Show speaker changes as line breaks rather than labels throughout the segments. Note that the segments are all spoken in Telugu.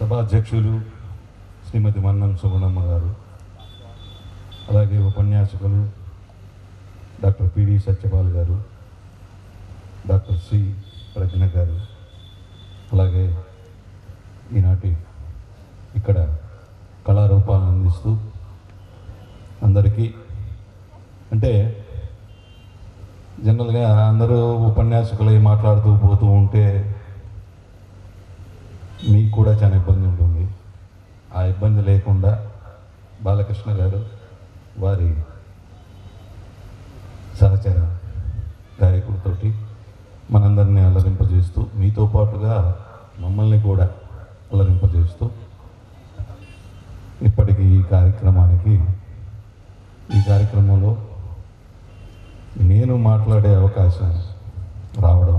సభాధ్యక్షులు శ్రీమతి మన్నం సుగుణమ్మ గారు, అలాగే ఉపన్యాసకులు డాక్టర్ పిడి సత్యపాల్ గారు, డాక్టర్ సి ప్రజ్ఞ గారు, అలాగే ఈనాటి ఇక్కడ కళారూపాలను అందిస్తూ అందరికీ, అంటే జనరల్గా అందరూ ఉపన్యాసకులై మాట్లాడుతూ పోతూ ఉంటే మీకు కూడా చాలా ఇబ్బంది ఉంటుంది. ఆ ఇబ్బంది లేకుండా బాలకృష్ణ గారు వారి సహచర గాయకులతోటి మనందరినీ అల్లరింపజేస్తూ, మీతో పాటుగా మమ్మల్ని కూడా అల్లరింపజేస్తూ ఇప్పటికీ ఈ కార్యక్రమంలో నేను మాట్లాడే అవకాశం రావడం,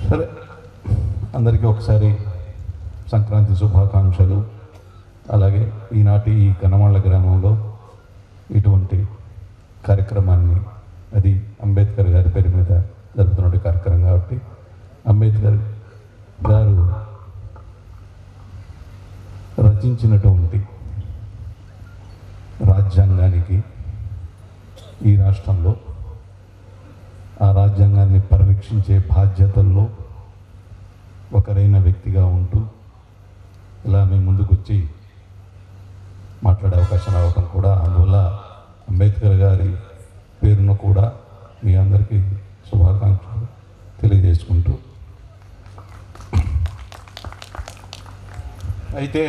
సరే అందరికీ ఒకసారి సంక్రాంతి శుభాకాంక్షలు. అలాగే ఈనాటి ఈ కనమళ్ళ గ్రామంలో ఇటువంటి కార్యక్రమాన్ని, అది అంబేద్కర్ గారి పేరు మీద జరుగుతున్న కార్యక్రమం కాబట్టి అంబేద్కర్ గారు రచించినటువంటి రాజ్యాంగానికి ఈ రాష్ట్రంలో ఆ రాజ్యాంగాన్ని పరిరక్షించే బాధ్యతల్లో ఒకరైన వ్యక్తిగా ఉంటూ ఇలా మీ ముందుకు వచ్చి మాట్లాడే అవకాశం రావడం కూడా, అందువల్ల అంబేద్కర్ గారి పేరును కూడా మీ అందరికీ శుభాకాంక్షలు తెలియజేసుకుంటూ, అయితే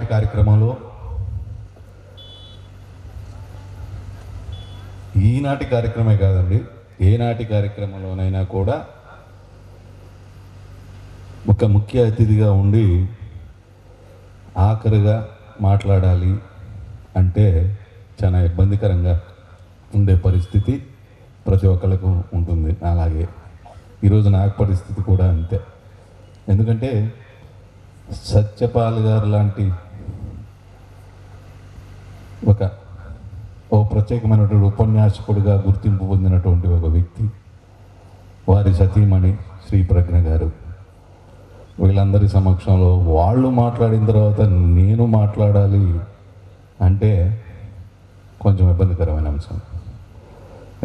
ఈ కార్యక్రమంలో ఈనాటి కార్యక్రమే కాదండి, ఏనాటి కార్యక్రమంలోనైనా కూడా ఒక ముఖ్య అతిథిగా ఉండి ఆఖరిగా మాట్లాడాలి అంటే చాలా ఇబ్బందికరంగా ఉండే పరిస్థితి ప్రతి ఒక్కరికి ఉంటుంది. అలాగే ఈరోజు నాకు పరిస్థితి కూడా అంతే. ఎందుకంటే సత్యపాల్ గారు లాంటి ఓ ప్రత్యేకమైనటువంటి ఉపన్యాసకుడిగా గుర్తింపు పొందినటువంటి ఒక వ్యక్తి, వారి సతీమణి శ్రీ ప్రజ్ఞ గారు, వీళ్ళందరి సమక్షంలో వాళ్ళు మాట్లాడిన తర్వాత నేను మాట్లాడాలి అంటే కొంచెం ఇబ్బందికరమైన అంశం.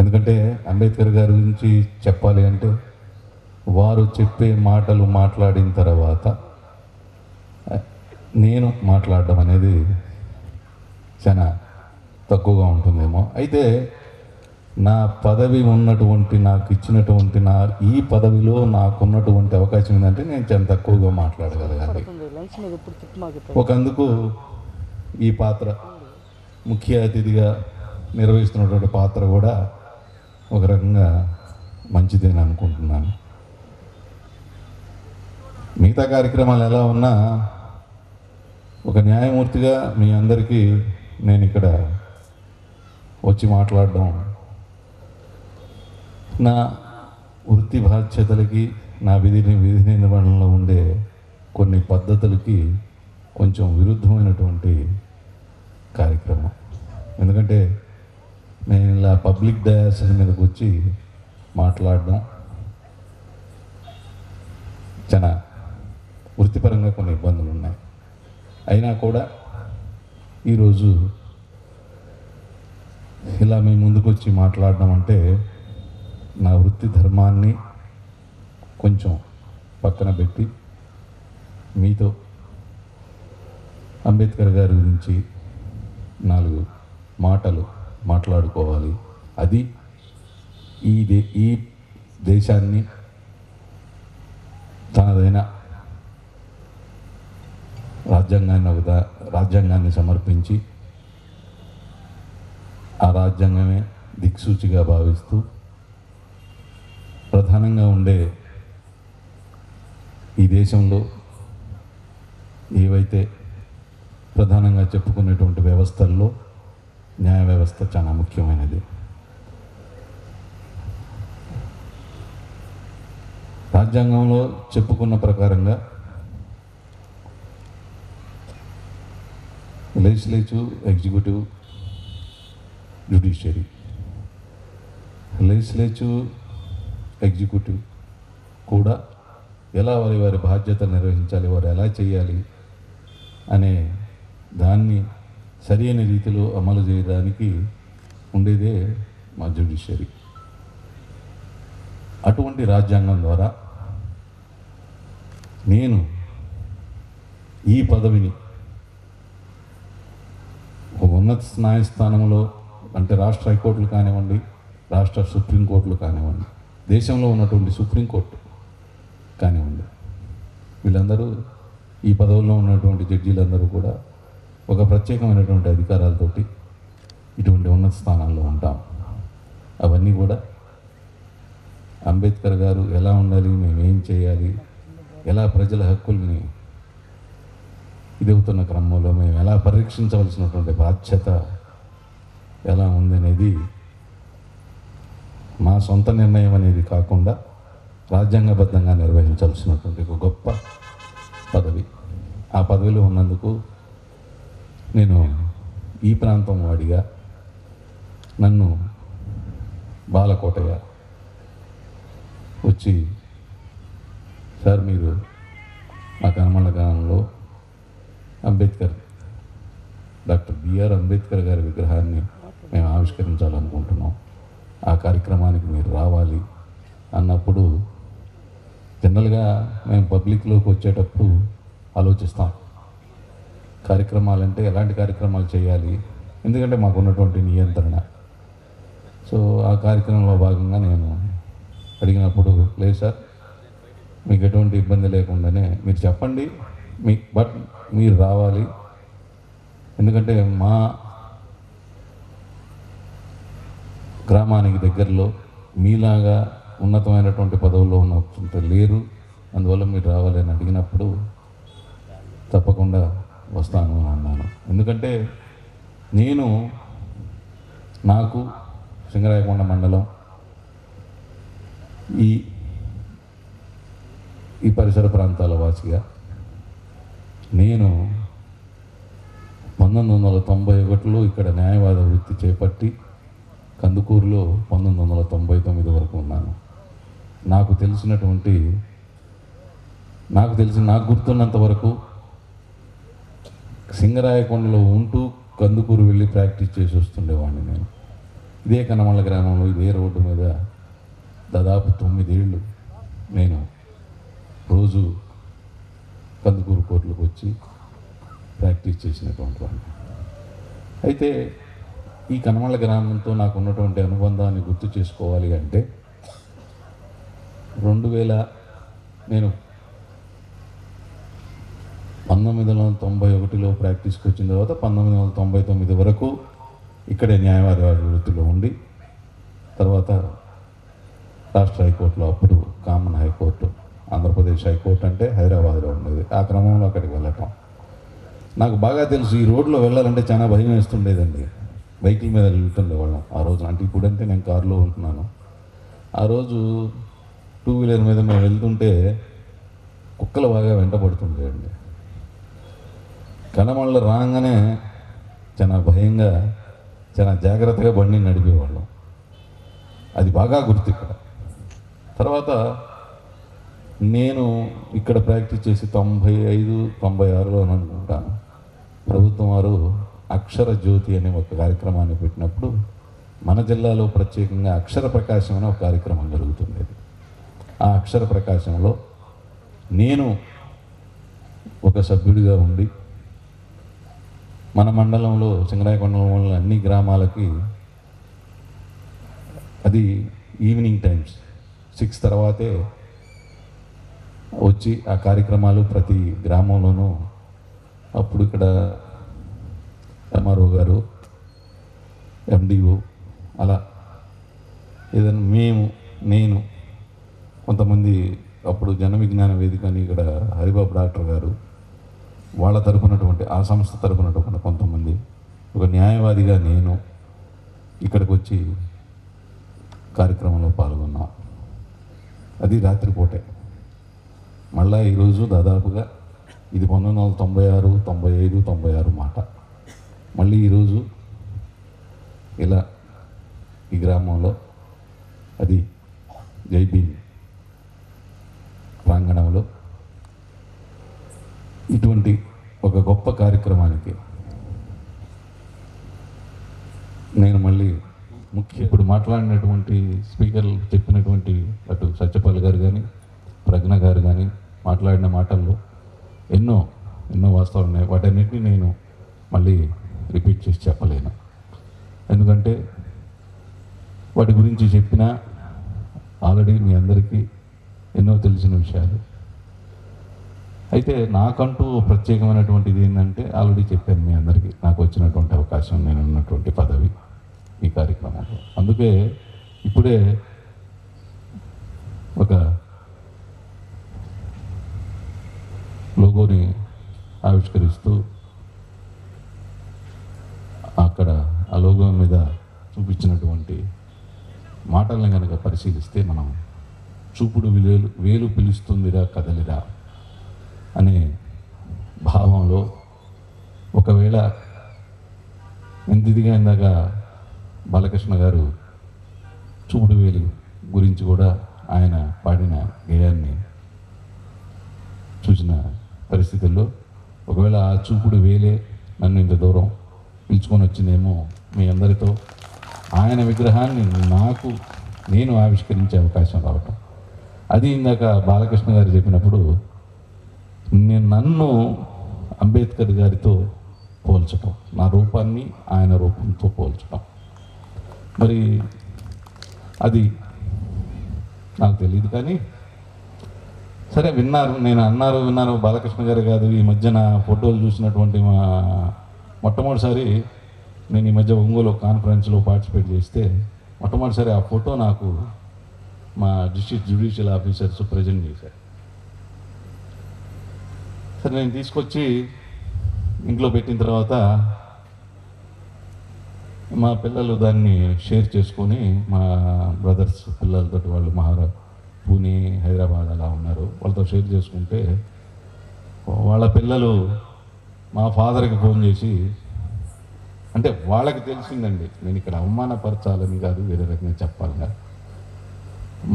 ఎందుకంటే అంబేద్కర్ గారి గురించి చెప్పాలి అంటే వారు చెప్పే మాటలు మాట్లాడిన తర్వాత నేను మాట్లాడడం అనేది చాలా తక్కువగా ఉంటుందేమో. అయితే నా పదవి ఉన్నటువంటి, నాకు ఇచ్చినటువంటి ఈ పదవిలో నాకున్నటువంటి అవకాశం ఏంటంటే నేను చాలా తక్కువగా మాట్లాడగలగాలి. ఒకందుకు ఈ పాత్ర, ముఖ్య అతిథిగా నిర్వహిస్తున్నటువంటి పాత్ర కూడా ఒక రకంగా మంచిదేని అనుకుంటున్నాను. మిగతా కార్యక్రమాలు ఎలా ఉన్నా ఒక న్యాయమూర్తిగా మీ అందరికీ నేను ఇక్కడ వచ్చి మాట్లాడడం నా వృత్తి బాధ్యతలకి, నా విధి నిర్వహణలో ఉండే కొన్ని పద్ధతులకి కొంచెం విరుద్ధమైనటువంటి కార్యక్రమం. ఎందుకంటే నేను ఇలా పబ్లిక్ డయాసిస్ మీదకి వచ్చి మాట్లాడడం చాలా వృత్తిపరంగా కొన్ని ఇబ్బందులు ఉన్నాయి. అయినా కూడా ఈరోజు ఇలా మీ ముందుకు వచ్చి మాట్లాడడం అంటే నా వృత్తి ధర్మాన్ని కొంచెం పక్కన పెట్టి మీతో అంబేద్కర్ గారి గురించి 4 మాటలు మాట్లాడుకోవాలి. అది ఈ దేశాన్ని తనదైన రాజ్యాంగాన్ని సమర్పించి ఆ రాజ్యాంగమే దిక్సూచిగా భావిస్తూ ప్రధానంగా ఉండే ఈ దేశంలో ఏవైతే ప్రధానంగా చెప్పుకునేటువంటి వ్యవస్థల్లో న్యాయ వ్యవస్థ చాలా ముఖ్యమైనది. రాజ్యాంగంలో చెప్పుకున్న ప్రకారంగా legislative, executive, judiciary. Legislative executive కూడా ఎలా వారి వారి బాధ్యతలు నిర్వహించాలి, వారు ఎలా చేయాలి అనే దాన్ని సరైన రీతిలో అమలు చేయడానికి ఉండేదే మా జ్యుడిషియరీ. అటువంటి రాజ్యాంగం ద్వారా నేను ఈ పదవిని ఒక ఉన్నత న్యాయస్థానంలో అంటే రాష్ట్ర హైకోర్టులు కానివ్వండి, రాష్ట్ర సుప్రీంకోర్టులు కానివ్వండి, దేశంలో ఉన్నటువంటి సుప్రీంకోర్టు కానివ్వండి, వీళ్ళందరూ ఈ పదవుల్లో ఉన్నటువంటి జడ్జీలందరూ కూడా ఒక ప్రత్యేకమైనటువంటి అధికారాలతోటి ఇటువంటి ఉన్నత స్థానాల్లో ఉంటాం. అవన్నీ కూడా అంబేద్కర్ గారు ఎలా ఉండాలి, మేము ఏం చేయాలి, ఎలా ప్రజల హక్కుల్ని ఇదవుతున్న క్రమంలో మేము ఎలా పరీక్షించవలసినటువంటి బాధ్యత ఎలా ఉందనేది మా సొంత నిర్ణయం అనేది కాకుండా రాజ్యాంగబద్ధంగా నిర్వహించాల్సినటువంటి ఒక గొప్ప పదవి. ఆ పదవిలో ఉన్నందుకు నేను ఈ ప్రాంతం వాడిగా నన్ను బాలకోటయ్య వచ్చి, సార్ మీరు మా కనమళ్ళ గ్రామంలో డాక్టర్ బిఆర్ అంబేద్కర్ గారి విగ్రహాన్ని మేము ఆవిష్కరించాలనుకుంటున్నాం, ఆ కార్యక్రమానికి మీరు రావాలి అన్నప్పుడు జనరల్గా మేము పబ్లిక్లోకి వచ్చేటప్పుడు ఆలోచిస్తాం, కార్యక్రమాలంటే ఎలాంటి కార్యక్రమాలు చేయాలి, ఎందుకంటే మాకు ఉన్నటువంటి నియంత్రణ. సో ఆ కార్యక్రమంలో భాగంగా నేను అడిగినప్పుడు, లేదు సార్ మీకు ఎటువంటి ఇబ్బంది లేకుండానే మీరు చెప్పండి, బట్ మీరు రావాలి, ఎందుకంటే మా గ్రామానికి దగ్గరలో మీలాగా ఉన్నతమైనటువంటి పదవుల్లో ఉన్న లేరు, అందువల్ల మీరు రావాలి అని అడిగినప్పుడు తప్పకుండా వస్తాను అని అన్నాను. ఎందుకంటే నాకు సింగరాయకొండ మండలం ఈ పరిసర ప్రాంతాల వాసిగా నేను 1991లో ఇక్కడ న్యాయవాద వృత్తి చేపట్టి కందుకూరులో 1999 వరకు ఉన్నాను. నాకు గుర్తున్నంత వరకు సింగరాయకొండలో ఉంటూ కందుకూరు వెళ్ళి ప్రాక్టీస్ చేసి వస్తుండేవాడిని. నేను ఇదే కనమళ్ళ గ్రామంలో ఇదే రోడ్డు మీద దాదాపు 9 ఏళ్ళు నేను రోజు కందుకూరు కోర్టులకు వచ్చి ప్రాక్టీస్ చేసినటువంటి వాడిని. అయితే ఈ కనమళ్ళ గ్రామంతో నాకు ఉన్నటువంటి అనుబంధాన్ని గుర్తు చేసుకోవాలి అంటే 2000 నేను 1991లో ప్రాక్టీస్కి వచ్చిన తర్వాత 1999 వరకు ఇక్కడే న్యాయవాద వృత్తిలో ఉండి, తర్వాత రాష్ట్ర హైకోర్టులో, అప్పుడు కామన్ హైకోర్టు, ఆంధ్రప్రదేశ్ హైకోర్టు అంటే హైదరాబాద్లో ఉండేది. ఆ క్రమంలో అక్కడికి వెళ్ళటం నాకు బాగా తెలుసు. ఈ రోడ్లో వెళ్ళాలంటే చాలా భయం వేస్తుండేదండి. బైకుల మీద వెళ్తుండేవాళ్ళం ఆ రోజు. అంటే ఇప్పుడంటే నేను కారులో ఉంటున్నాను. ఆ రోజు 2 వీలర్ మీద మేము వెళ్తుంటే కుక్కలు బాగా వెంటబడుతుండేయండి. కనమళ్ళ రాగానే చాలా భయంగా, చాలా జాగ్రత్తగా బండిని నడిపేవాళ్ళం. అది బాగా గుర్తు ఇక్కడ. తర్వాత నేను ఇక్కడ ప్రాక్టీస్ చేసి 95-96లో అనుకుంటాను, ప్రభుత్వం వారు అక్షర జ్యోతి అనే ఒక కార్యక్రమాన్ని పెట్టినప్పుడు మన జిల్లాలో ప్రత్యేకంగా అక్షర ప్రకాశం అనే ఒక కార్యక్రమం జరుగుతుండేది. ఆ అక్షర ప్రకాశంలో నేను ఒక సభ్యుడిగా ఉండి మన మండలంలో సింగరాయకొండలో అన్ని గ్రామాలకి, అది ఈవినింగ్ టైమ్స్ 6 తర్వాతే వచ్చి ఆ కార్యక్రమాలు ప్రతి గ్రామంలోనూ, అప్పుడు ఇక్కడ ఎంఆర్ఓ గారు, ఎండిఓ, అలా ఏదైనా నేను కొంతమంది, అప్పుడు జన విజ్ఞాన వేదిక అని ఇక్కడ హరిబాబు డాక్టర్ గారు, వాళ్ళ తరపునటువంటి ఆ సంస్థ తరపునటువంటి కొంతమంది, ఒక న్యాయవాదిగా నేను ఇక్కడికి వచ్చి కార్యక్రమంలో పాల్గొన్నాం. అది రాత్రిపూటే. మళ్ళా ఈరోజు దాదాపుగా ఇది 1996, 95, 96 మాట. మళ్ళీ ఈరోజు ఇలా ఈ గ్రామంలో అది జైబీన్ ప్రాంగణంలో ఇటువంటి ఒక గొప్ప కార్యక్రమానికి నేను మళ్ళీ ఇప్పుడు మాట్లాడినటువంటి స్పీకర్లు చెప్పినటువంటి అటు సత్యపాల్ గారు కానీ ప్రజ్ఞ గారు కానీ మాట్లాడిన మాటల్లో ఎన్నో వాస్తవాలు ఉన్నాయి. వాటన్నిటిని నేను మళ్ళీ రిపీట్ చేసి చెప్పలేను, ఎందుకంటే వాటి గురించి చెప్పినా ఆల్రెడీ మీ అందరికీ ఎన్నో తెలిసిన విషయాలు. అయితే నాకంటూ ప్రత్యేకమైనటువంటిది ఏంటంటే ఆల్రెడీ చెప్పాను మీ అందరికీ, నాకు వచ్చినటువంటి అవకాశం, నేను ఉన్నటువంటి పదవి ఈ కార్యక్రమంలో. అందుకే ఇప్పుడే ఒక లోగోని ఆవిష్కరిస్తూ అక్కడ ఆ లోగో మీద చూపించినటువంటి మాటలను కనుక పరిశీలిస్తే మనం చూపుడు వేలు పిలుస్తుందిరా కదలిరా అనే భావంలో ఒకవేళ ఇందిగా ఇందాక బాలకృష్ణ గారు చూపుడు వేలు గురించి కూడా ఆయన పాడిన గేయాన్ని చూసిన పరిస్థితుల్లో ఒకవేళ ఆ చూపుడు వేలే నన్ను ఇంత దూరం పిలుచుకొని వచ్చిందేమో మీ అందరితో ఆయన విగ్రహాన్ని నేను ఆవిష్కరించే అవకాశం రావటం. అది ఇందాక బాలకృష్ణ గారు చెప్పినప్పుడు నన్ను అంబేద్కర్ గారితో పోల్చటం, నా రూపాన్ని ఆయన రూపంతో పోల్చటం, మరి అది నాకు తెలియదు. కానీ సరే విన్నారు బాలకృష్ణ గారు కాదు. ఈ మధ్యన ఫోటోలు చూసినటువంటి మొట్టమొదటిసారి నేను ఈ మధ్య ఒంగోలు కాన్ఫరెన్స్లో పార్టిసిపేట్ చేస్తే మొట్టమొదటిసారి ఆ ఫోటో నాకు మా డిస్ట్రిక్ట్ జ్యుడిషియల్ ఆఫీసర్స్ ప్రజెంట్ చేశారు. సరే నేను తీసుకొచ్చి ఇంట్లో పెట్టిన తర్వాత మా పిల్లలు దాన్ని షేర్ చేసుకొని, మా బ్రదర్స్ పిల్లలతో, వాళ్ళు పూణే, హైదరాబాద్ అలా ఉన్నారు, వాళ్ళతో షేర్ చేసుకుంటే వాళ్ళ పిల్లలు మా ఫాదర్కి ఫోన్ చేసి, అంటే వాళ్ళకి తెలిసిందండి, నేను ఇక్కడ అవమానపరచాలని కాదు, వేరే రకంగా చెప్పాలని,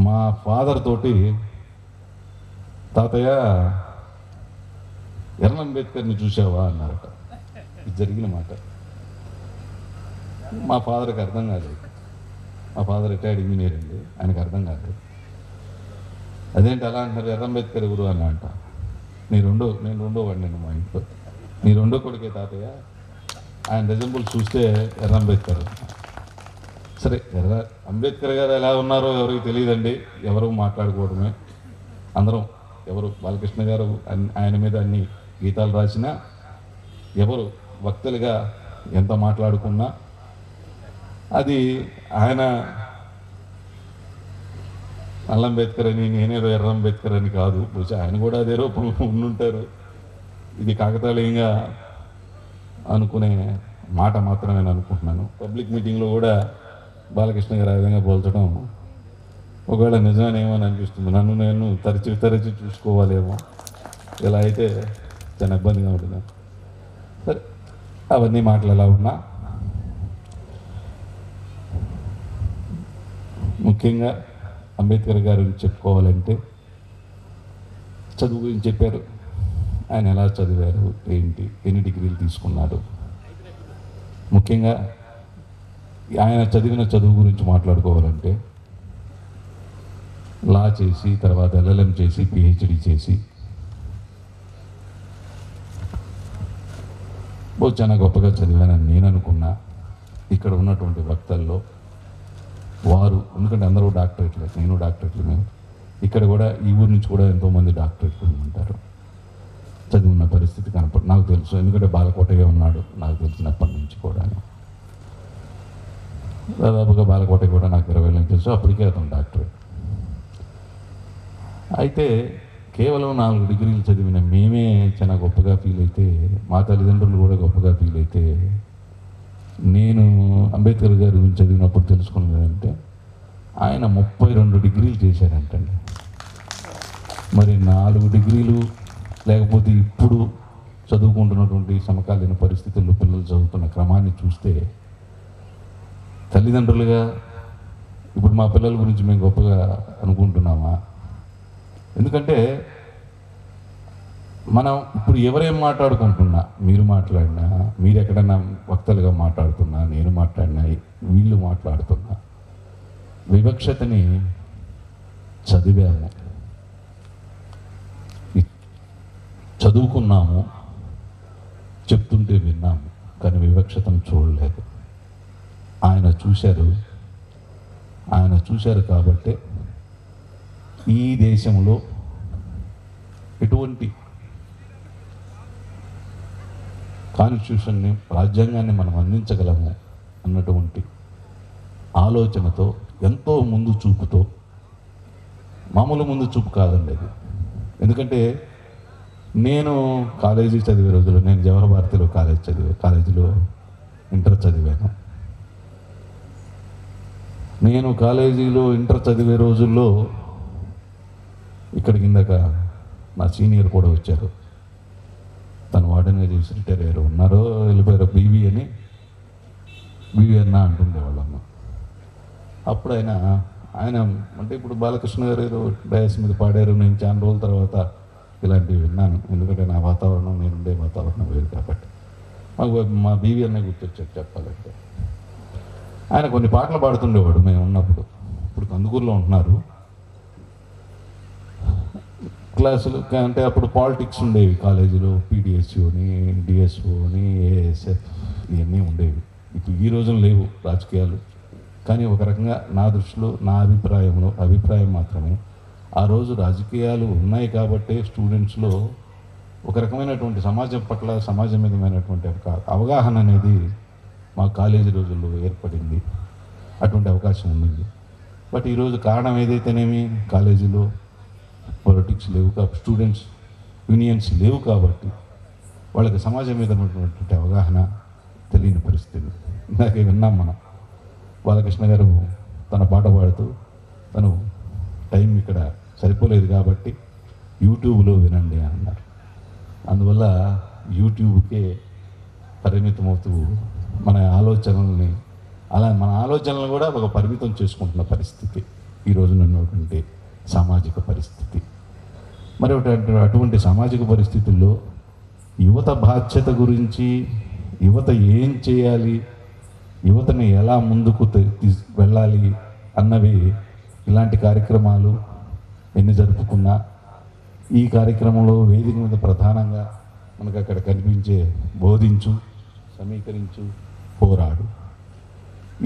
మా ఫాదర్ తోటి తాతయ్య ఎర్ర అంబేద్కర్ని చూసావా అన్నారట. ఇది జరిగిన మాట. మా ఫాదర్కి అర్థం కాలేదు. మా ఫాదర్ రిటైర్డ్ ఇంజనీర్ అండి, ఆయనకు అర్థం కాలేదు. అదేంటి అలా అంటారు, ఎర్ర అంబేద్కర్ గురు అని అంట. నేను రెండో వాడిని మా ఇంట్లో, నీ రెండో కొడుకే తాతయ్య, ఆయన రిజంబుల్ చూస్తే ఎర్ర అంబేద్కర్. సరే, ఎర్ర అంబేద్కర్ గారు ఎలా ఉన్నారో ఎవరికి తెలియదండి, ఎవరు మాట్లాడుకోవడమే. అందరం ఎవరు బాలకృష్ణ గారు ఆయన మీద అన్ని గీతాలు రాసినా, ఎవరు వక్తలుగా ఎంత మాట్లాడుకున్నా, అది ఆయన అల్ల అంబేద్కర్ అని, నేనేదో ఎర్ర అంబేద్కర్ అని కాదు. బహుశా ఆయన కూడా అదే రూపంలో ఉండుంటారు. ఇది కాకతాళీయంగా అనుకునే మాట మాత్రమే నేను అనుకుంటున్నాను. పబ్లిక్ మీటింగ్లో కూడా బాలకృష్ణ గారు ఆ విధంగా పోల్చడం ఒకవేళ నిజమేమో అని అనిపిస్తుంది. నన్ను నేను తరచి చూసుకోవాలేమో, ఇలా అయితే చాలా ఇబ్బందిగా ఉంటుంది. సరే, అవన్నీ మాటలు ఎలా ఉన్నా, ముఖ్యంగా అంబేద్కర్ గారు చెప్పుకోవాలంటే చదువు గురించి చెప్పారు. ఆయన ఎలా చదివారు, ఏంటి, ఎన్ని డిగ్రీలు తీసుకున్నారు, ముఖ్యంగా ఆయన చదివిన చదువు గురించి మాట్లాడుకోవాలంటే లా చేసి, తర్వాత LLM చేసి, PhD చేసి చాలా గొప్పగా చదివానని నేను అనుకున్నా. ఇక్కడ ఉన్నటువంటి వక్తల్లో వారు, ఎందుకంటే అందరూ డాక్టరేట్లే, నేను డాక్టరేట్లు, మేము ఇక్కడ కూడా ఈ ఊరి నుంచి కూడా ఎంతోమంది డాక్టరేట్లు ఉంటారు. చదివిన పరిస్థితి నాకు తెలుసు, ఎందుకంటే బాలకోటయ్య ఉన్నాడు నాకు తెలిసినప్పటి నుంచి కూడా. దాదాపుగా బాలకోటయ్య కూడా నాకు 20 ఏళ్ళని తెలుసు, అప్పటికే అతను డాక్టరేట్. అయితే కేవలం 4 డిగ్రీలు చదివిన మేమే చాలా గొప్పగా ఫీల్ అయితే, మా తల్లిదండ్రులు కూడా గొప్పగా ఫీల్ అయితే, నేను అంబేద్కర్ గారి గురించి చదివినప్పుడు తెలుసుకున్నదంటే ఆయన 32 డిగ్రీలు చేశారంటండి. మరి 4 డిగ్రీలు లేకపోతే ఇప్పుడు చదువుకుంటున్నటువంటి సమకాలీన పరిస్థితుల్లో పిల్లలు చదువుతున్న క్రమాన్ని చూస్తే తల్లిదండ్రులుగా ఇప్పుడు మా పిల్లల గురించి మేము గొప్పగా అనుకుంటున్నామా? ఎందుకంటే మనం ఇప్పుడు ఎవరేం మాట్లాడుకుంటున్నా, మీరు మాట్లాడినా, మీరు ఎక్కడన్నా వక్తలుగా మాట్లాడుతున్నా, నేను మాట్లాడినా, వీళ్ళు మాట్లాడుతున్నా, వివక్షతని చదివాము, చదువుకున్నాము, చెప్తుంటే విన్నాము, కానీ వివక్షతను చూడలేదు. ఆయన చూశారు కాబట్టే ఈ దేశంలో ఎటువంటి కాన్స్టిట్యూషన్ని, రాజ్యాంగాన్ని మనం అందించగలము అన్నటువంటి ఆలోచనతో, ఎంతో ముందు చూపుతో, మామూలు ముందు చూపు కాదండి అది. ఎందుకంటే నేను కాలేజీ చదివే రోజుల్లో, నేను జవహర్ భారతిలో కాలేజీలో ఇంటర్ చదివాను. నేను కాలేజీలో ఇంటర్ చదివే రోజుల్లో ఇక్కడికి ఇందాక నా సీనియర్ కూడా వచ్చారు, తను వార్డెన్గా చేసి రిటైర్ అయ్యారు, ఉన్నారో వెళ్ళిపోయారు, బీవీ అన్న అంటుండేవాళ్ళమ్మ. అప్పుడు ఆయన అంటే ఇప్పుడు బాలకృష్ణ గారు డయాస్ మీద పాడారు, నేను చాలా రోజుల తర్వాత ఇలాంటివి విన్నాను. ఎందుకంటే నా వాతావరణం, నేనుండే వాతావరణం వేరు కాబట్టి. మా బీవీ అన్న గుర్తొచ్చారు చెప్పాలంటే. ఆయన కొన్ని పాటలు పాడుతుండేవాడు మేము ఉన్నప్పుడు. ఇప్పుడు కందుకూరులో ఉంటున్నారు. క్లాసులు అంటే అప్పుడు పాలిటిక్స్ ఉండేవి కాలేజీలో, పీడిఎస్యూ అని, డిఎస్ఓ అని, ఏఎస్ఎఫ్ ఇవన్నీ ఉండేవి. ఇప్పుడు ఈ రోజున లేవు రాజకీయాలు. కానీ ఒక రకంగా నా దృష్టిలో, నా అభిప్రాయం మాత్రమే, ఆ రోజు రాజకీయాలు ఉన్నాయి కాబట్టే స్టూడెంట్స్లో ఒక రకమైనటువంటి సమాజం పట్ల, సమాజం మీదమైనటువంటి ఒక అవగాహన అనేది మా కాలేజీ రోజుల్లో ఏర్పడింది. అటువంటి అవకాశం ఉంది. బట్ ఈరోజు కారణం ఏదైతేనేమి, కాలేజీలో పొలిటిక్స్ లేవు, స్టూడెంట్స్ యూనియన్స్ లేవు కాబట్టి వాళ్ళకి సమాజం మీద ఉన్నటువంటి అవగాహన తెలియని పరిస్థితి. ఇందాకే విన్నాం మనం, బాలకృష్ణ గారు తన పాట పాడుతూ, తను టైం ఇక్కడ సరిపోలేదు కాబట్టి యూట్యూబ్లో వినండి అన్నారు. అందువల్ల యూట్యూబ్కే పరిమితమవుతూ మన ఆలోచనలను కూడా ఒక పరిమితం చేసుకుంటున్న పరిస్థితి ఈ రోజున ఉన్నటువంటి సామాజిక పరిస్థితి. మరి అటువంటి సామాజిక పరిస్థితుల్లో యువత బాధ్యత గురించి, యువత ఏం చేయాలి, యువతని ఎలా ముందుకు వెళ్ళాలి అన్నవి, ఇలాంటి కార్యక్రమాలు ఎన్ని జరుపుకున్నా, ఈ కార్యక్రమంలో వేదిక మీద ప్రధానంగా మనకు అక్కడ కనిపించే బోధించు, సమీకరించు, పోరాడు,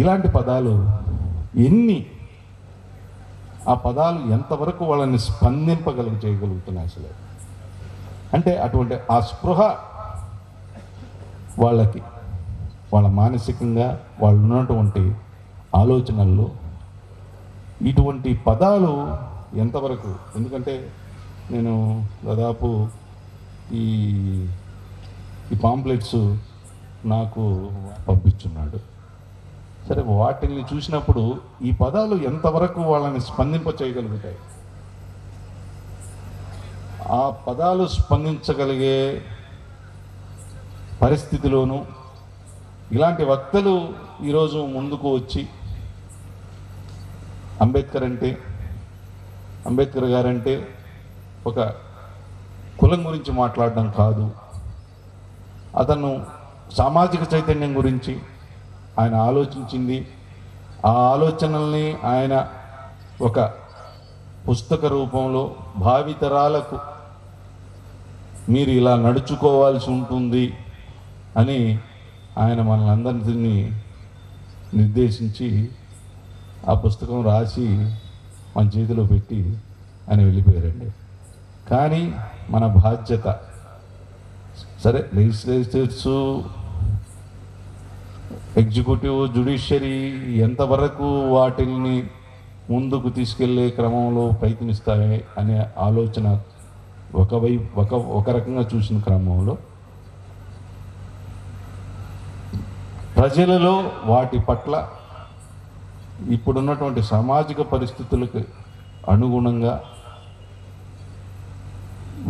ఇలాంటి పదాలు ఆ పదాలు ఎంతవరకు వాళ్ళని చేయగలుగుతున్నాయి అసలు? అంటే అటువంటి ఆ స్పృహ వాళ్ళకి, వాళ్ళ మానసికంగా వాళ్ళు ఉన్నటువంటి ఆలోచనల్లో ఇటువంటి పదాలు ఎంతవరకు? ఎందుకంటే నేను దాదాపు ఈ పాంప్లెట్స్ నాకు పంపించున్నాడు. సరే, వాటిని చూసినప్పుడు ఈ పదాలు ఎంతవరకు వాళ్ళని చేయగలుగుతాయి? ఆ పదాలు స్పందించగలిగే పరిస్థితిలోనూ ఇలాంటి వక్తలు ఈరోజు ముందుకు వచ్చి అంబేద్కర్ గారంటే ఒక కులం గురించి మాట్లాడడం కాదు, అతను సామాజిక చైతన్యం గురించి ఆయన ఆలోచించింది. ఆ ఆలోచనల్ని ఆయన ఒక పుస్తక రూపంలో భావితరాలకు మీరు ఇలా నడుచుకోవాల్సి ఉంటుంది అని ఆయన మనల్ని నిర్దేశించి ఆ పుస్తకం రాసి మన చేతిలో పెట్టి ఆయన వెళ్ళిపోయారండి. కానీ మన బాధ్యత, సరే లెజిస్లేచర్స్, ఎగ్జిక్యూటివ్, జ్యుడిషియరీ ఎంతవరకు వాటిని ముందుకు తీసుకెళ్లే క్రమంలో ప్రయత్నిస్తాయి అనే ఆలోచన ఒక రకంగా చూసిన క్రమంలో ప్రజలలో వాటి పట్ల ఇప్పుడున్నటువంటి సామాజిక పరిస్థితులకు అనుగుణంగా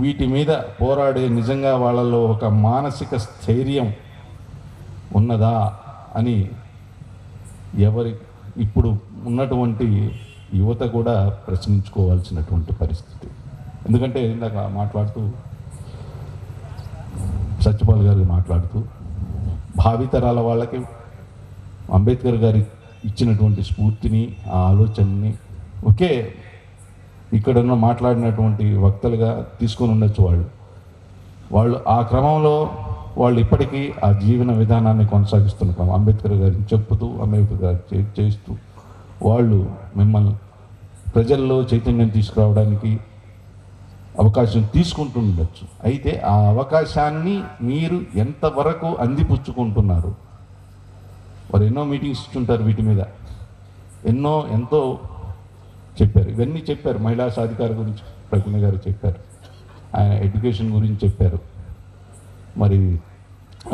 వీటి మీద పోరాడే నిజంగా వాళ్ళలో ఒక మానసిక స్థైర్యం ఉన్నదా అని ఇప్పుడు ఉన్నటువంటి యువత కూడా ప్రశ్నించుకోవాల్సినటువంటి పరిస్థితి. ఎందుకంటే ఇందాక మాట్లాడుతూ సత్యపాల్ గారు మాట్లాడుతూ భావితరాల వాళ్ళకి అంబేద్కర్ గారి ఇచ్చినటువంటి స్ఫూర్తిని, ఆ ఆలోచనని ఒకే ఇక్కడ ఉన్న మాట్లాడినటువంటి వక్తలుగా తీసుకొని ఉండొచ్చు. వాళ్ళు ఆ క్రమంలో వాళ్ళు ఇప్పటికీ ఆ జీవన విధానాన్ని కొనసాగిస్తున్న అంబేద్కర్ గారిని చెప్పుతూ, అంబేద్కర్ గారు చేస్తూ వాళ్ళు మిమ్మల్ని ప్రజల్లో చైతన్యం తీసుకురావడానికి అవకాశం తీసుకుంటుండొచ్చు. అయితే ఆ అవకాశాన్ని మీరు ఎంతవరకు అందిపుచ్చుకుంటున్నారు? వారు ఎన్నో మీటింగ్స్ ఇచ్చుంటారు, వీటి మీద ఎంతో చెప్పారు, ఇవన్నీ చెప్పారు. మహిళా సాధికార గురించి ప్రజ్ఞ గారు చెప్పారు, ఆయన ఎడ్యుకేషన్ గురించి చెప్పారు. మరి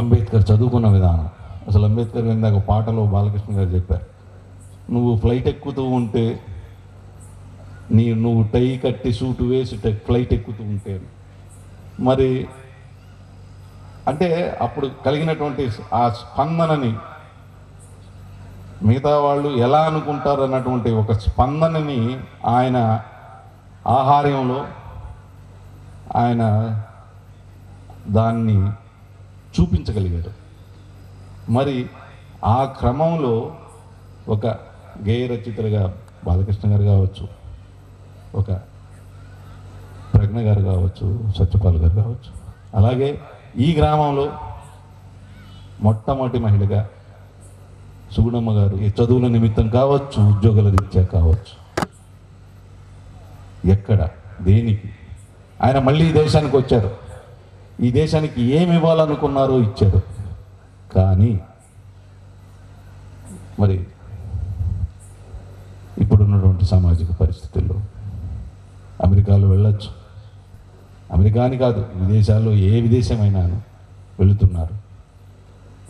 అంబేద్కర్ చదువుకున్న విధానం, అసలు అంబేద్కర్ ఇందాక పాటలో బాలకృష్ణ గారు చెప్పారు, నువ్వు ఫ్లైట్ ఎక్కుతూ ఉంటే నువ్వు టై కట్టి సూటు వేసి ఫ్లైట్ ఎక్కుతూ ఉంటే మరి అంటే అప్పుడు కలిగినటువంటి ఆ స్పందనని మిగతా వాళ్ళు ఎలా అనుకుంటారు అన్నటువంటి ఒక స్పందనని ఆయన ఆహార్యంలో ఆయన దాన్ని చూపించగలిగారు. మరి ఆ క్రమంలో ఒక గేయ రచయితలుగా బాలకృష్ణ గారు కావచ్చు, ఒక ప్రజ్ఞ గారు కావచ్చు, సత్యపాల్ గారు కావచ్చు, అలాగే ఈ గ్రామంలో మొట్టమొదటి మహిళగా సుగుణమ్మ గారు ఈ చదువుల నిమిత్తం కావచ్చు, ఉద్యోగాల రీత్యా కావచ్చు, ఎక్కడ దేనికి ఆయన మళ్ళీ ఈ దేశానికి వచ్చారు. ఈ దేశానికి ఏమి ఇవ్వాలనుకున్నారో ఇచ్చారు. కానీ మరి ఇప్పుడున్నటువంటి సామాజిక పరిస్థితుల్లో అమెరికాలో వెళ్ళొచ్చు, అమెరికాని కాదు విదేశాల్లో ఏ విదేశమైనా వెళుతున్నారు.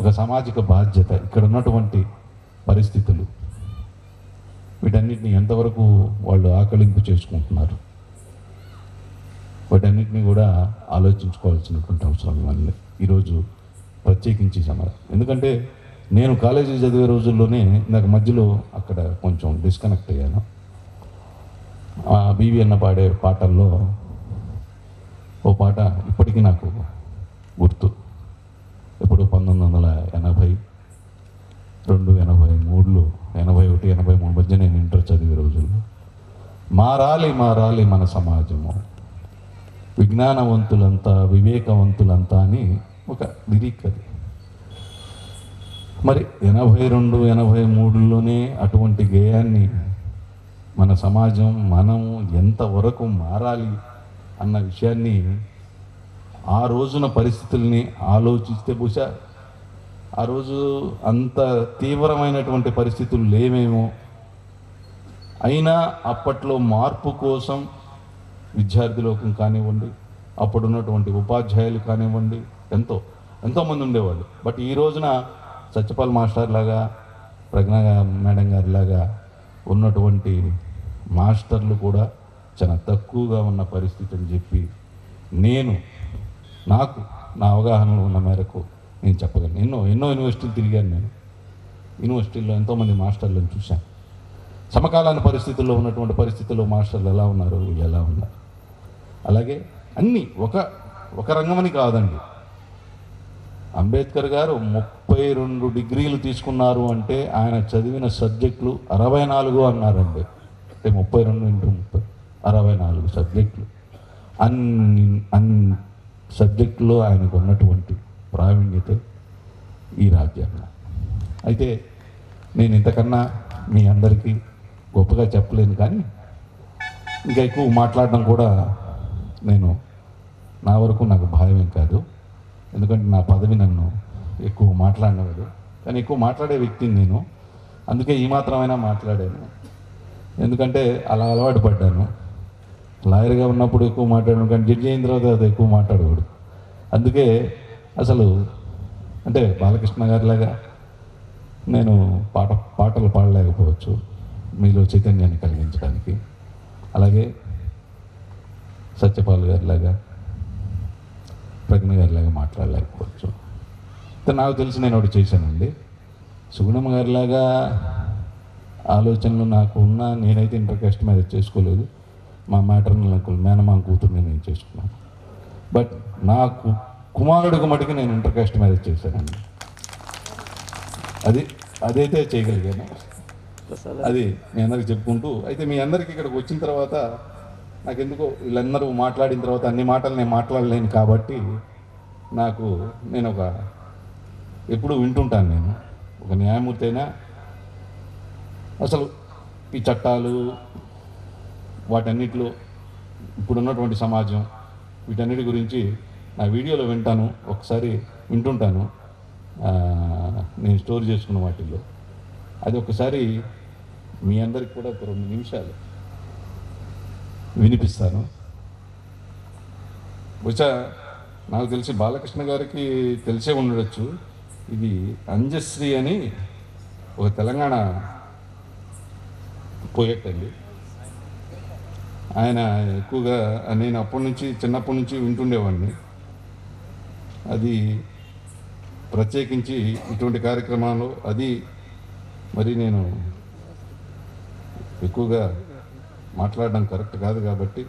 ఒక సామాజిక బాధ్యత, ఇక్కడ ఉన్నటువంటి పరిస్థితులు వీటన్నిటిని ఎంతవరకు వాళ్ళు ఆకలింపు చేసుకుంటున్నారు, వాటన్నిటిని కూడా ఆలోచించుకోవాల్సినటువంటి అవసరం ఇవన్నీ ఈరోజు ప్రత్యేకించి సమాజం. ఎందుకంటే నేను కాలేజీ చదివే రోజుల్లోనే నాకు మధ్యలో అక్కడ కొంచెం డిస్కనెక్ట్ అయ్యాను. బీవీ అన్న పాడే పాటల్లో ఓ పాట ఇప్పటికీ నాకు గుర్తు. ఎప్పుడు 1982, 83, 81, 83 మధ్య నేను ఇంటర్ చదివే రోజుల్లో మారాలి మారాలి మన సమాజము, విజ్ఞానవంతులంతా వివేకవంతులంతా అని ఒక లిరిక్ అది. మరి 82, 83లోనే అటువంటి గేయాన్ని మన సమాజం మనం ఎంతవరకు మారాలి అన్న విషయాన్ని ఆ రోజున పరిస్థితుల్ని ఆలోచిస్తే బహుశా ఆ రోజు అంత తీవ్రమైనటువంటి పరిస్థితులు లేవేమో. అయినా అప్పట్లో మార్పు కోసం విద్యార్థి లోకం కానివ్వండి, అప్పుడున్నటువంటి ఉపాధ్యాయులు కానివ్వండి, ఎంతోమంది ఉండేవాళ్ళు. బట్ ఈ రోజున సత్యపాల్ మాస్టర్ లాగా, ప్రజ్ఞ మేడం గారి లాగా ఉన్నటువంటి మాస్టర్లు కూడా చాలా తక్కువగా ఉన్న పరిస్థితి అని చెప్పి నాకు నా అవగాహనలో ఉన్న మేరకు నేను చెప్పగలను. ఎన్నో యూనివర్సిటీలు తిరిగాను. నేను యూనివర్సిటీల్లో ఎంతోమంది మాస్టర్లను చూశాను. సమకాలీన పరిస్థితుల్లో ఉన్నటువంటి పరిస్థితుల్లో మాస్టర్లు ఎలా ఉన్నారు, వీళ్ళు ఎలా ఉన్నారు. అలాగే అన్నీ ఒక రంగమని కాదండి. అంబేద్కర్ గారు 32 డిగ్రీలు తీసుకున్నారు అంటే ఆయన చదివిన సబ్జెక్టులు 64 అన్నారండి. అంటే 32 × 30 64 సబ్జెక్టులు. అన్ని సబ్జెక్టులో ఆయనకు ఉన్నటువంటి ప్రావీణ్యత ఈ రాజ్యాంగం. అయితే నేను ఇంతకన్నా మీ అందరికీ గొప్పగా చెప్పలేను, కానీ ఇంకా ఎక్కువ మాట్లాడడం కూడా నా వరకు నాకు భయమేం కాదు. ఎందుకంటే నా పదవి నన్ను ఎక్కువ మాట్లాడినవాడు, కానీ ఎక్కువ మాట్లాడే వ్యక్తిని నేను. అందుకే ఈ మాత్రమైనా మాట్లాడాను. ఎందుకంటే అలా అలవాటు పడ్డాను. లాయర్గా ఉన్నప్పుడు ఎక్కువ మాట్లాడాను, కానీ జడ్జి అయిన తర్వాత ఎక్కువ మాట్లాడకూడదు. అందుకే అసలు అంటే బాలకృష్ణ గారిలాగా నేను పాటలు పాడలేకపోవచ్చు మీలో చైతన్యాన్ని కలిగించడానికి. అలాగే సత్యపాల్ గారిలాగా, ప్రజ్ఞ గారిలాగా మాట్లాడలేకపోవచ్చు. నాకు తెలిసి నేను ఒకటి చేశానండి. సుగుణమ్మ గారిలాగా ఆలోచనలు నాకు ఉన్నా నేనైతే ఇంటర్ కాస్ట్ మ్యారేజ్ చేసుకోలేదు. మా మ్యాటర్నల్ అంకుల్ మేనమామ కూతుర్ని నేను చేసుకున్నాను. బట్ నాకు కుమారుడికి మటుకు నేను ఇంటర్ కాస్ట్ మ్యారేజ్ చేశానండి. అదైతే చేయగలిగాను. అది మీ అందరికి చెప్పుకుంటూ, అయితే మీ అందరికీ ఇక్కడికి వచ్చిన తర్వాత నాకెందుకో వీళ్ళందరూ మాట్లాడిన తర్వాత అన్ని మాటలు నేను మాట్లాడలేను కాబట్టి నేను ఎప్పుడు వింటుంటాను. నేను ఒక న్యాయమూర్తి అయినా అసలు ఈ చట్టాలు వాటన్నిటిలో ఇప్పుడున్నటువంటి సమాజం వీటన్నిటి గురించి నా వీడియోలో వింటాను, ఒకసారి వింటుంటాను. నేను స్టోర్ చేసుకున్న వాటిల్లో అది ఒకసారి మీ అందరికి కూడా ఒక 2 నిమిషాలు వినిపిస్తాను. బహుశా నాకు తెలిసి బాలకృష్ణ గారికి తెలిసే ఉండొచ్చు. ఇది అంజశ్రీ అని ఒక తెలంగాణ పోయెట్ అండి. ఆయన ఎక్కువగా నేను చిన్నప్పటి నుంచి వింటుండేవాడిని. అది ప్రత్యేకించి ఇటువంటి కార్యక్రమాలు మరి నేను ఎక్కువగా మాట్లాడడం కరెక్ట్ కాదు కాబట్టి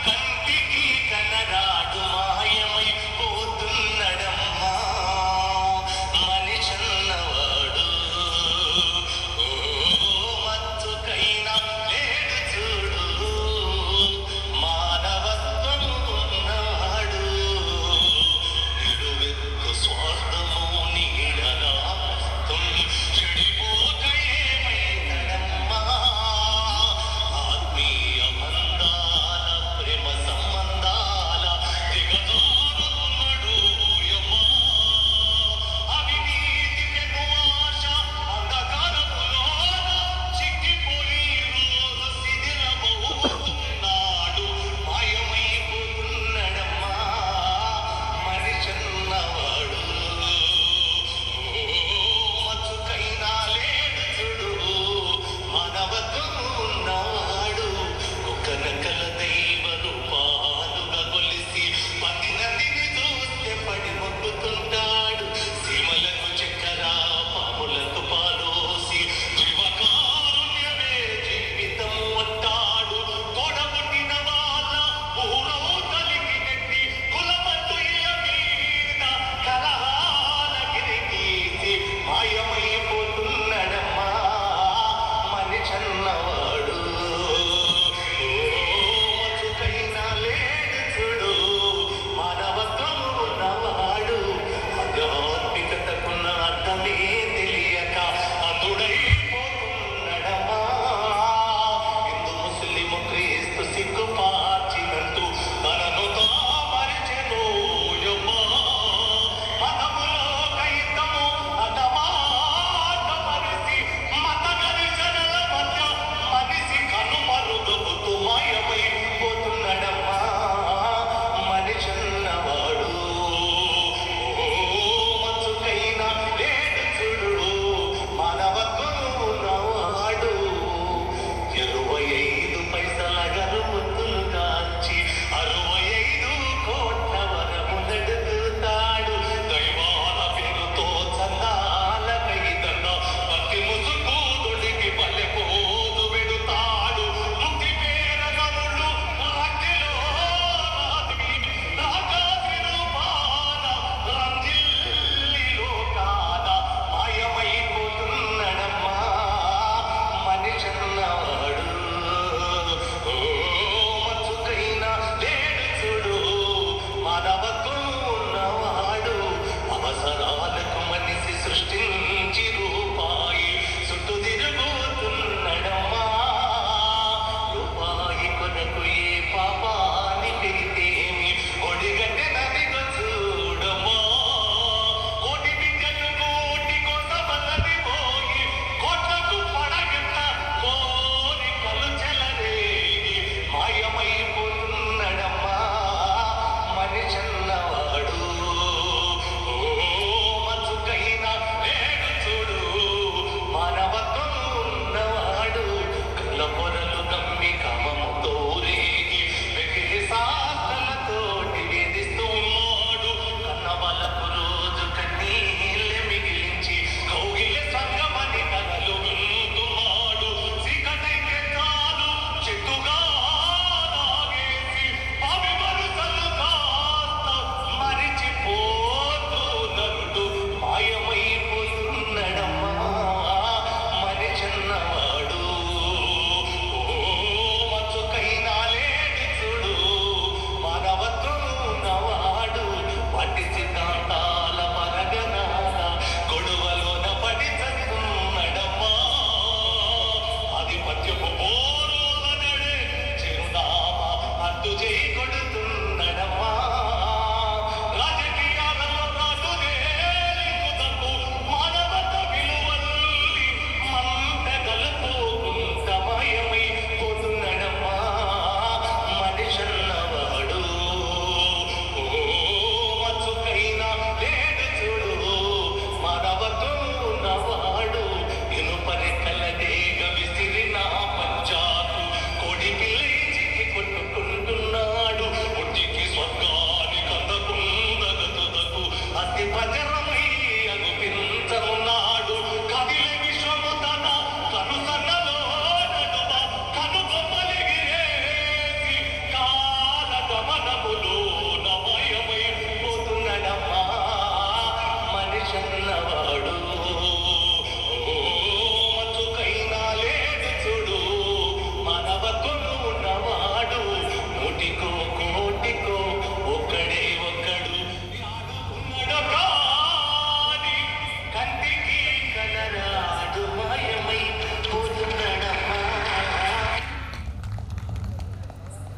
కంటికి కనరాడు మాయమై పోతున్న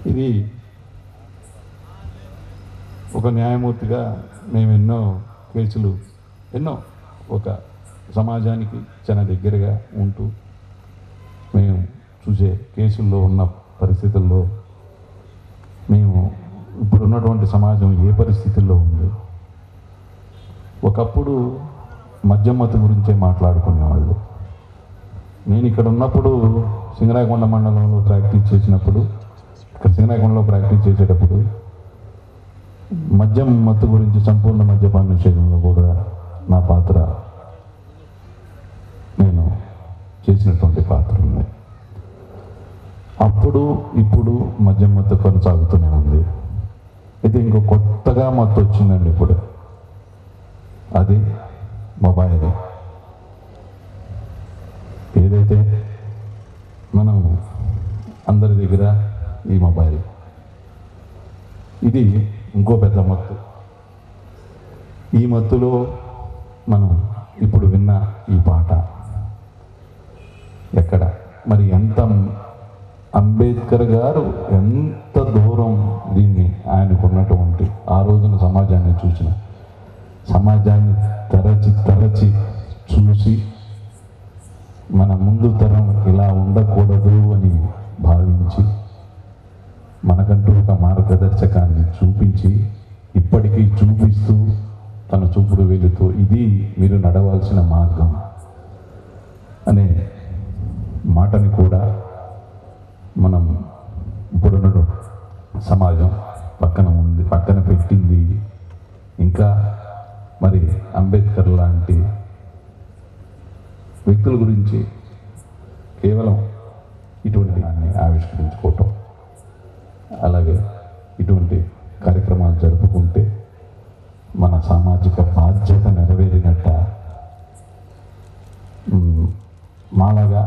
ఇది ఒక న్యాయమూర్తిగా మేము ఎన్నో ఒక సమాజానికి చాలా దగ్గరగా ఉంటూ మేము చూసే కేసుల్లో ఉన్న పరిస్థితుల్లో మేము ఇప్పుడున్నటువంటి సమాజం ఏ పరిస్థితుల్లో ఉంది. ఒకప్పుడు మద్యం మత్తు గురించే మాట్లాడుకునేవాళ్ళు. నేను ఇక్కడ ఉన్నప్పుడు సింగరాయకొండ మండలంలో ప్రాక్టీస్ చేసేటప్పుడు మద్యం మత్తు గురించి సంపూర్ణ మద్యపాన నిషేధంలో కూడా నా పాత్ర, నేను చేసినటువంటి పాత్ర ఉంది. అప్పుడు ఇప్పుడు మద్యం మత్తు కొనసాగుతూనే ఉంది. అయితే ఇంకో కొత్తగా మత్తు వచ్చిందండి ఇప్పుడు, అది మొబైల్. ఏదైతే మనం అందరి దగ్గర ఈ మొబైల్, ఇది ఇంకో పెద్ద మత్తు. ఈ మత్తులో మనం ఇప్పుడు విన్న ఈ పాట ఎక్కడ మరి ఎంత అంబేద్కర్ గారు ఎంత దూరం దీన్ని ఆయనకున్నటువంటి ఆ రోజున సమాజాన్ని చూసిన, సమాజాన్ని తరచి చూసి మన ముందు తరం ఇలా ఉండకూడదు అని భావించి మనకంటూ ఒక మార్గదర్శకాన్ని చూపించి ఇప్పటికీ చూపిస్తూ తన చూపుడు వెళుతూ ఇది మీరు నడవాల్సిన మార్గం అనే మాటని కూడా మనం ఇప్పుడున్న సమాజం పక్కన పెట్టింది. ఇంకా మరి అంబేద్కర్ లాంటి వ్యక్తుల గురించి కేవలం ఇటువంటి దాన్ని ఆవిష్కరించుకోవటం, అలాగే ఇటువంటి కార్యక్రమాలు జరుపుకుంటే మన సామాజిక బాధ్యత నెరవేరినట్ట. మాలాగా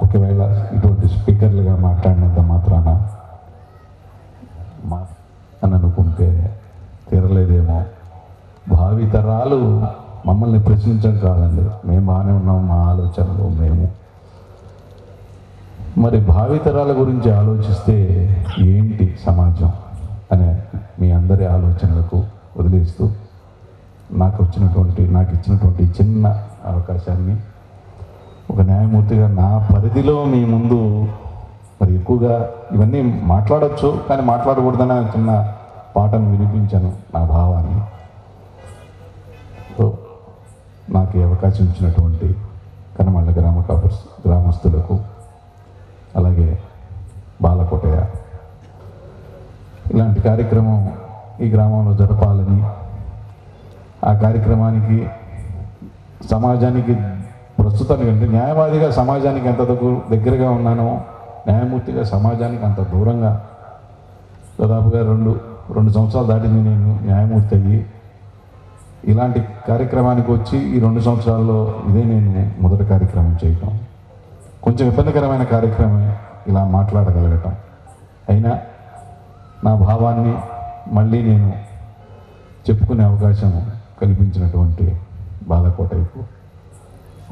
ఒకవేళ ఇటువంటి స్పీకర్లుగా మాట్లాడినంత మాత్రాన అని అనుకుంటే తీరలేదేమో. భావితరాలు మమ్మల్ని ప్రశ్నించడం కాదండి, మేము బాగానే ఉన్నాం, మా ఆలోచనలు మేము. మరి భావితరాల గురించి ఆలోచిస్తే ఏంటి సమాజం అనే మీ అందరి ఆలోచనలకు వదిలేస్తూ నాకు ఇచ్చినటువంటి చిన్న అవకాశాన్ని ఒక న్యాయమూర్తిగా నా పరిధిలో మీ ముందు మరి ఎక్కువగా ఇవన్నీ మాట్లాడచ్చు, కానీ మాట్లాడకూడదనే చిన్న పాటను వినిపించాను నా భావాన్ని. సో నాకు ఈ అవకాశం ఇచ్చినటువంటి కనమళ్ళ గ్రామస్తులకు, అలాగే బాలకోటయ్య, ఇలాంటి కార్యక్రమం ఈ గ్రామంలో జరపాలని, ఆ కార్యక్రమానికి సమాజానికి ప్రస్తుతానికి అంటే న్యాయవాదిగా సమాజానికి ఎంత దగ్గరగా ఉన్నానో, న్యాయమూర్తిగా సమాజానికి అంత దూరంగా దాదాపుగా రెండు సంవత్సరాలు దాటింది నేను న్యాయమూర్తి అయ్యి. ఇలాంటి కార్యక్రమానికి వచ్చి ఈ 2 సంవత్సరాల్లో ఇదే నేను మొదటి కార్యక్రమం చేయటం. కొంచెం ఇబ్బందికరమైన కార్యక్రమమే ఇలా మాట్లాడగలగటం. అయినా నా భావాన్ని మళ్ళీ నేను చెప్పుకునే అవకాశం కల్పించినటువంటి బాలకోటయ్యకు,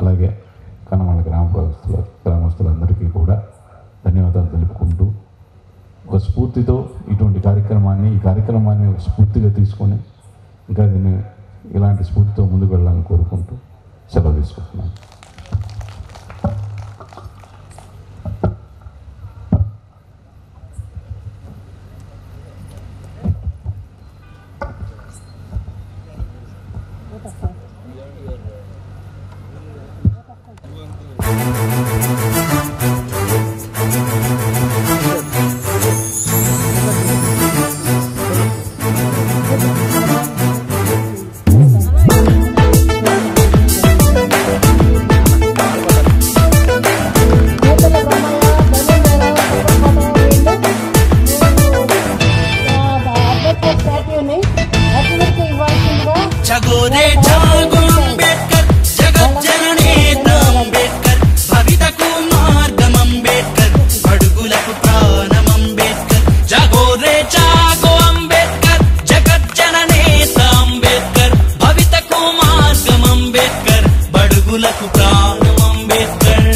అలాగే కనమళ్ళ గ్రామస్తులందరికీ కూడా ధన్యవాదాలు తెలుపుకుంటూ, ఒక స్ఫూర్తితో ఈ కార్యక్రమాన్ని ఒక స్ఫూర్తిగా తీసుకొని ఇంకా దీన్ని ఇలాంటి స్ఫూర్తితో ముందుకు వెళ్ళాలని కోరుకుంటూ సెలవు తీసుకుంటున్నాను.
జగోరే జాగో అంబేద్కర్ జగజ్జననేత అంబేద్కర్ భవితకు మార్గం అంబేద్కర్ బడుగులకు ప్రాణం అంబేద్కర్ జగోరే జాగో అంబేద్కర్ జగజ్జననేత అంబేద్కర్ భవితకు మార్గం అంబేద్కర్ బడుగులకు ప్రాణం అంబేద్కర్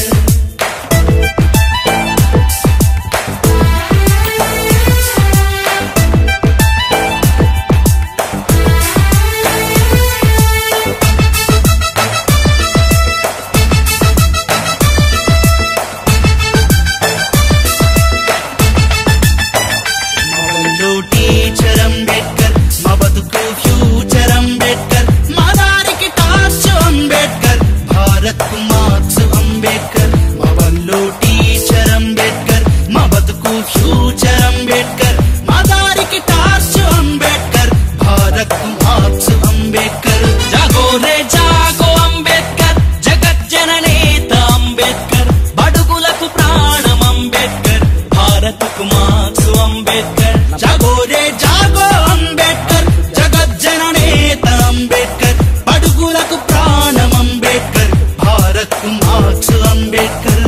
టీచర్ అంబేద్కర్ మా బతుకు ఫ్యూచర్ అంబేద్కర్ మా దారికి టార్చ్ అంబేద్కర్ భారత్ కు మార్క్స్ అంబేద్కర్ మా వల్లో టీచర్ అంబేద్కర్ మా బతుకు ఫ్యూచర్ అంబేద్కర్ మా దారికి టార్చ్ అంబేద్కర్ భారత్ కు మార్క్స్ అంబేద్కర్ జాగోరే జాగో అంబేద్కర్ జగజ్జననేత అంబేద్కర్ బడుగులకు ప్రాణం అంబేద్కర్ భారత్ కు మార్క్స్ అంబేద్కర్ జాగోరే జాగో అంబేద్కర్ జగజ్జననేత అంబేద్కర్ బడుగులకు ప్రాణం అంబేద్కర్ భారత్ కు మార్క్స్ అంబేద్కర్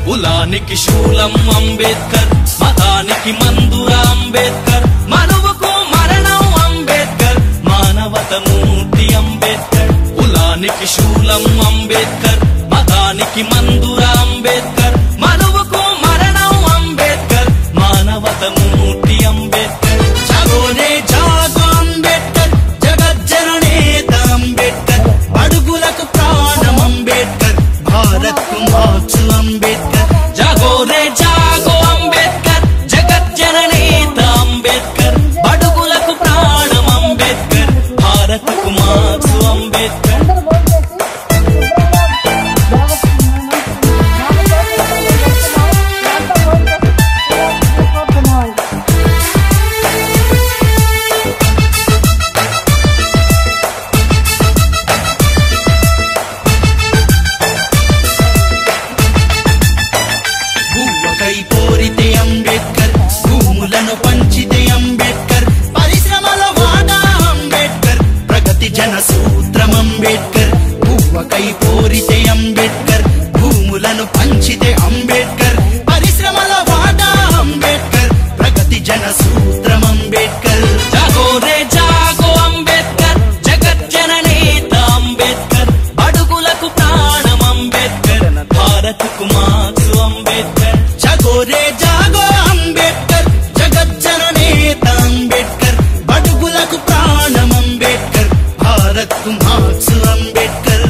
కులానికి శూలం అంబేద్కర్ మతానికి మందుర అంబేద్కర్ మనువుకు మరణం అంబేద్కర్ మానవత మూర్తి అంబేద్కర్ కులానికి శూలం అంబేద్కర్ మతానికి మందుర అంబేద్కర్ మనువుకు మరణం అంబేద్కర్ మానవత మూర్తి అంబేద్కర్ జగోరే జాగో అంబేద్కర్ జగజ్జననేత అంబేద్కర్ బడుగులకు ప్రాణం అంబేద్కర్ భారత్ కు మార్క్స్ అంబేద్కర్ జగోరే జాగో అంబేద్కర్ జగజ్జననేత అంబేద్కర్ బడుగులకు ప్రాణం అంబేద్కర్ భారత్ కు మార్క్స్ అంబేద్కర్ భూమకై పోరితే అంబేద్కర్ భూములను పంచితే అంబేద్కర్ పరిశ్రమల వాటా అంబేద్కర్ ప్రగతి జన సూత్రం అంబేద్కర్ భూమకై పోరితే అంబేద్కర్ భూములను పంచితే అంబేద్కర్ పరిశ్రమల వాటా అంబేద్కర్ ప్రగతి జన సూత్రం అంబేద్కర్ జగోరే జాగో అంబేద్కర్ జగజ్జననేత అంబేద్కర్ బడుగులకు ప్రాణం అంబేద్కర్ భారత్ కు మార్క్స్ అంబేద్కర్ జగోరే జాగో అంబేద్కర్ జగజ్జననేత అంబేద్కర్ బడుగులకు ప్రాణం అంబేద్కర్ భారత్ కు మార్క్స్ అంబేద్కర్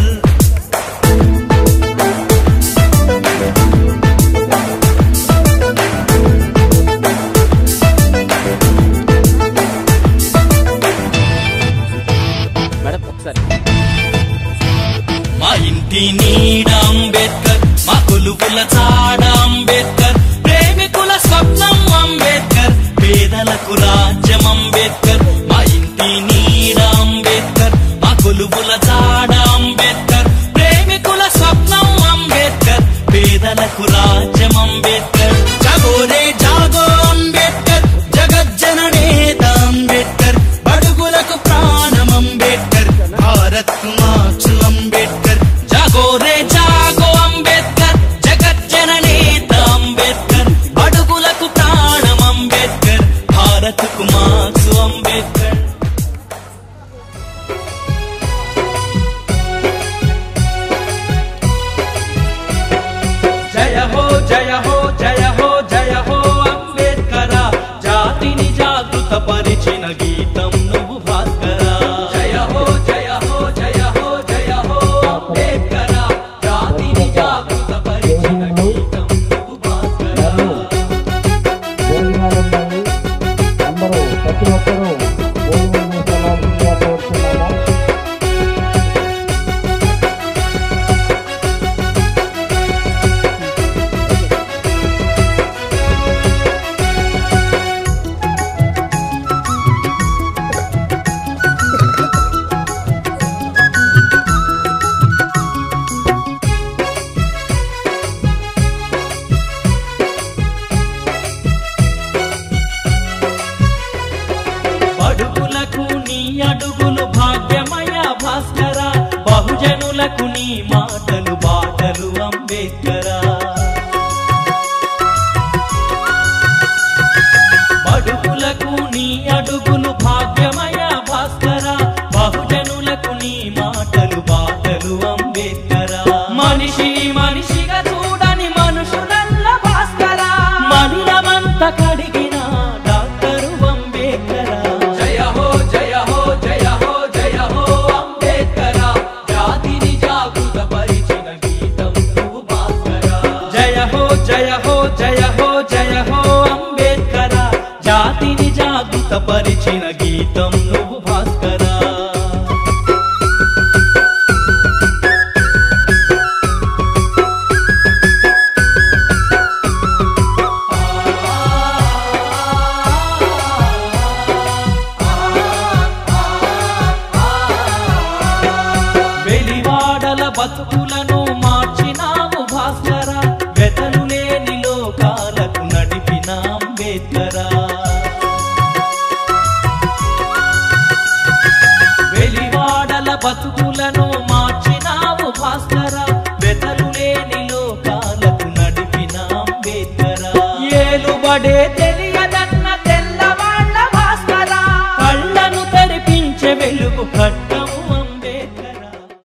మా ఇంటి నీడ అంబేద్కర్ మా కొలువుల చాడ అంబేద్కర్ ప్రేమికుల స్వప్నం అంబేద్కర్ పేదలకు రాజ్యం అంబేద్కర్ మా ఇంటి నీడ అంబేద్కర్ మా కొలువుల చాడ అంబేద్కర్ ప్రేమికుల స్వప్నం అంబేద్కర్ పేదలకు రాజ్యం అంబేద్కర్ జగోరే జాగో అంబేద్కర్ జగజ్జననేత అంబేద్కర్ బడుగులకు ప్రాణం అంబేద్కర్ భారత్ కు మార్క్స్ అంబేద్కర్ జగోరే జాగో అంబేద్కర్ జగజ్జననేత అంబేద్కర్ బడుగులకు ప్రాణం అంబేద్కర్ భారత్ కు మార్క్స్ అంబేద్కర్ బహుజనులకు నీ మాటలు బాటలు అంబేద్కరా బడుగులకు నీ అడుగులు భాగ్యమయ భాస్కరా బహుజనులకు నీ మాటలు బాటలు అంబేద్కరా మనిషిని మనిషిగా చూడని మనుషులల్ల భాస్కరా మనిలమంత కడిగిన డాక్టరు అంబేద్కరా జయ హో జయ హో జయ హో జయ హో అంబేద్కరా జాతిని జాగృత పరిచిన గీతం నువ్వు భాస్కరా జయ హో జయ హో జయ హో జయ హో అంబేద్కరా జాతిని జాగృత పరిచిన గీతం నువ్వు భాస్కరా వెలివాడల బతుకులను మార్చినావు భాస్కర వెతలు లేని లోకాలకు నడిపిన అంబేద్కరా వెలివాడల బతుకులను